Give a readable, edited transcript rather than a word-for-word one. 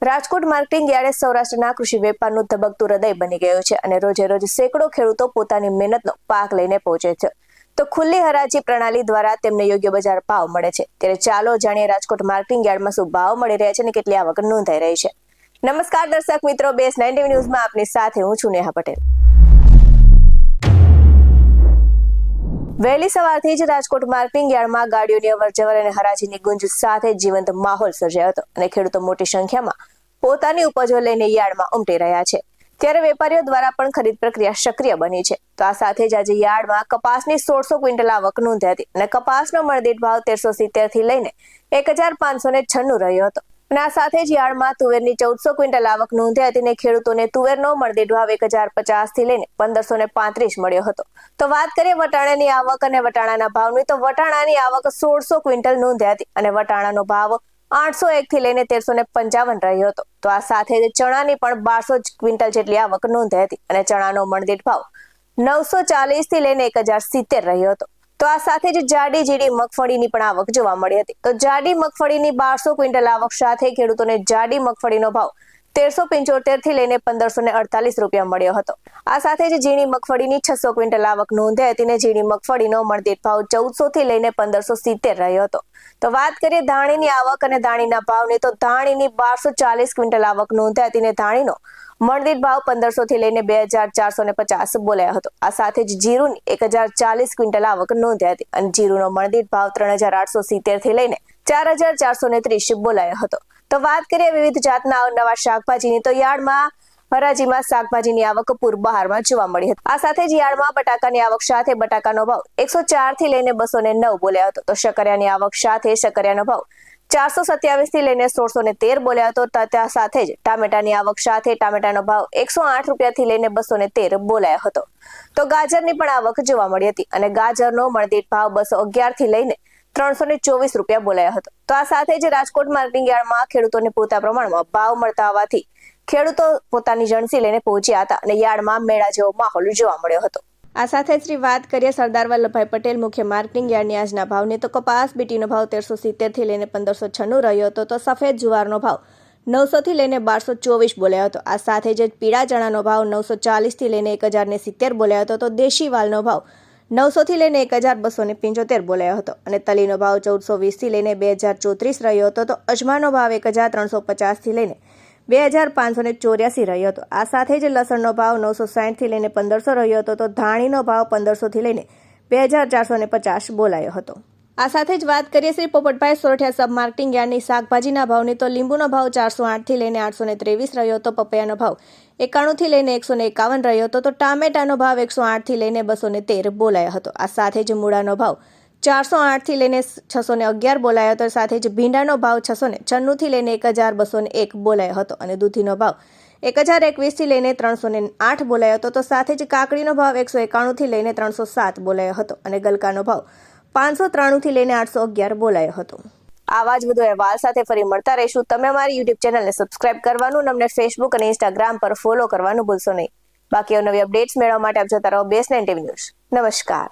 Rajkot marketing યાર્ડે સૌરાષ્ટ્રના કૃષિ વેપારનું ધબકતું હૃદય બની ગયું છે અને રોજે રોજ સેંકડો ખેડૂતો પોતાની મહેનતનો પાક લઈને પહોંચે છે તો ખુલ્લી હરાજી પ્રણાલી દ્વારા તેમને યોગ્ય બજાર ભાવ મળે છે। ત્યારે ચાલો જાણીએ રાજકોટ માર્કેટિંગ યાર્ડમાં શું ભાવ મળી રહ્યા છે અને કેટલી આવક નોંધાઈ રહી છે। નમસ્કાર દર્શક મિત્રો, બેસ 90 ન્યૂઝમાં આપની સાથે હું છું નેહા પટેલ। વહેલી સવારથી જ રાજકોટ માર્કેટિંગ યાર્ડમાં ગાડીઓની અવરજવર અને હરાજીની ગુંજ સાથે જીવંત માહોલ સર્જાયો હતો અને ખેડૂતો મોટી સંખ્યામાં પોતાની ઉપજો લઈને યાર્ડમાં ઉમટી રહ્યા છે। ત્યારે વેપારીઓ દ્વારા પણ ખરીદ પ્રક્રિયા સક્રિય બની છે। તો આ સાથે જ આજે યાર્ડમાં કપાસની 1600 ક્વિન્ટલ આવક નોંધાઈ હતી અને કપાસનો મણદીઠ ભાવ 1370 થી લઈને 1596 રહ્યો હતો। અને આ સાથે જ યાર્ડમાં તુવેરની 1400 ક્વિન્ટલ આવક નોંધાઈ હતી અને ખેડૂતોને તુવેરનો મણદીઠ ભાવ 1050 થી લઈને 1535 મળ્યો હતો। તો વાત કરીએ વટાણાની આવક અને વટાણાના ભાવની, તો વટાણાની આવક 1600 ક્વિન્ટલ નોંધાઈ હતી અને વટાણાનો ભાવ 801 થી લઈને 1355 રહ્યો હતો। તો આ સાથે જ ચણાની પણ 1200 ક્વિન્ટલ જેટલી આવક નોંધાઈ હતી અને ચણાનો મણદીઠ ભાવ 940 થી લઈને 1070 રહ્યો હતો। તો આ સાથે જ જાડી જીડી મગફળીની પણ આવક જોવા મળી હતી। તો જાડી મગફળીની 1200 ક્વિન્ટલ આવક સાથે ખેડૂતોને જાડી મગફળીનો ભાવ 1375 થી લઈને 1548 રૂપિયા મળ્યો હતો। આ સાથે જ ઝીણી મગફળીની 600 ક્વિન્ટલ આવક નોંધાઈ હતી અને ઝીણી મગફળીનો મણદીઠ ભાવ 1400 થી લઈને 1570 રહ્યો હતો। તો વાત કરીએ ધાણીની આવક અને ધાણીના ભાવની, તો ધાણીની 1240 ક્વિન્ટલ આવક નોંધાઈ હતી અને ધાણીનો મણદીઠ ભાવ 1500 થી લઈને 2450 બોલાયો હતો। આ સાથે જ જીરુની 1040 ક્વિન્ટલ આવક નોંધાઈ હતી અને જીરુનો મણદીઠ ભાવ 3870 થી લઈને 4430 બોલાયો હતો। તો વાત કરીએ વિવિધ જાતના નવા શાકભાજીની, તો યાર્ડમાં હરાજીમાં શાકભાજીની આવક પૂરબહારમાં જોવા મળી હતી। આ સાથે જ યાર્ડમાં બટાકાની આવક સાથે બટાકાનો ભાવ 104 થી લઈને 209 બોલાયો હતો। તો શકરિયાની આવક સાથે શકરિયાનો ભાવ 427 થી લઈને 1613 બોલાયો હતો। ત્યાં સાથે જ ટામેટાની આવક સાથે ટામેટાનો ભાવ 108 રૂપિયા થી લઈને 213 બોલાયો હતો। તો ગાજરની પણ આવક જોવા મળી હતી અને ગાજરનો મણદીઠ ભાવ 211 થી લઈને 324 રૂપિયા બોલાયો હતો। તો આ સાથે જ રાજકોટ માર્કેટિંગ યાર્ડમાં ખેડૂતોને પૂરતા પ્રમાણમાં ભાવ મળતા હોવાથી ખેડૂતો પોતાની જણસી લઈને પહોંચ્યા હતા અને યાર્ડમાં મેળા જેવો માહોલ જોવા મળ્યો હતો। આ સાથે જ વાત કરીએ સરદાર વલ્લભભાઈ પટેલ મુખ્ય માર્કેટિંગ યાર્ડની આજના ભાવની, તો કપાસ બીટીનો ભાવ 1370 થી લઈને 1596 રહ્યો હતો। તો સફેદ જુવારનો ભાવ 900 થી લઈને 1224 બોલાયો હતો। આ સાથે જ પીળા ચણાનો ભાવ 940 થી લઈને 1070 બોલાયો હતો। તો દેશી વાલનો ભાવ 900 થી લઈને 1275 બોલાયો હતો અને તલીનો ભાવ 1420 થી લઈને 2034 રહ્યો હતો। તો અજમાનો ભાવ 1350 થી લઈને 2584 રહ્યો હતો। આ સાથે જ લસણનો ભાવ 960 થી લઈને 1500 રહ્યો હતો। તો ધાણીનો ભાવ 1500 થી લઈને 2450 બોલાયો હતો। આ સાથે જ વાત કરીએ શ્રી પોપટભાઈ સોરઠિયા સબ માર્કેટિંગ યાર્ડની શાકભાજીના ભાવની, તો લીંબુનો ભાવ 408 થી લઈને 823 રહ્યો હતો। પપૈયાનો ભાવ 91 થી લઈને 151 રહ્યો હતો। તો ટામેટાનો ભાવ 108 થી લઈને 213 બોલાયો હતો। આ સાથે જ મૂળાનો ભાવ 408 થી લઈને 611 બોલાયો હતો। સાથે જ ભીંડાનો ભાવ 696 થી લઈને 1201 બોલાયો હતો અને દૂધીનો ભાવ 1021 થી લઈને 308 બોલાયો હતો। તો સાથે જ કાકડીનો ભાવ 191 થી લઈને 307 બોલાયો હતો અને ગલકાનો ભાવ 593 થી લઈને 811 બોલાયો હતો। આવા જ વધુ અહેવાલ સાથે ફરી મળતા રહીશું। તમે અમારી YouTube ચેનલને સબસ્ક્રાઇબ કરવાનું અને અમને Facebook અને Instagram પર ફોલો કરવાનું ભૂલશો નહીં। બાકી નવી અપડેટ્સ મેળવવા માટે આપ જોતા રહો બેસ 90 ન્યૂઝ। નમસ્કાર।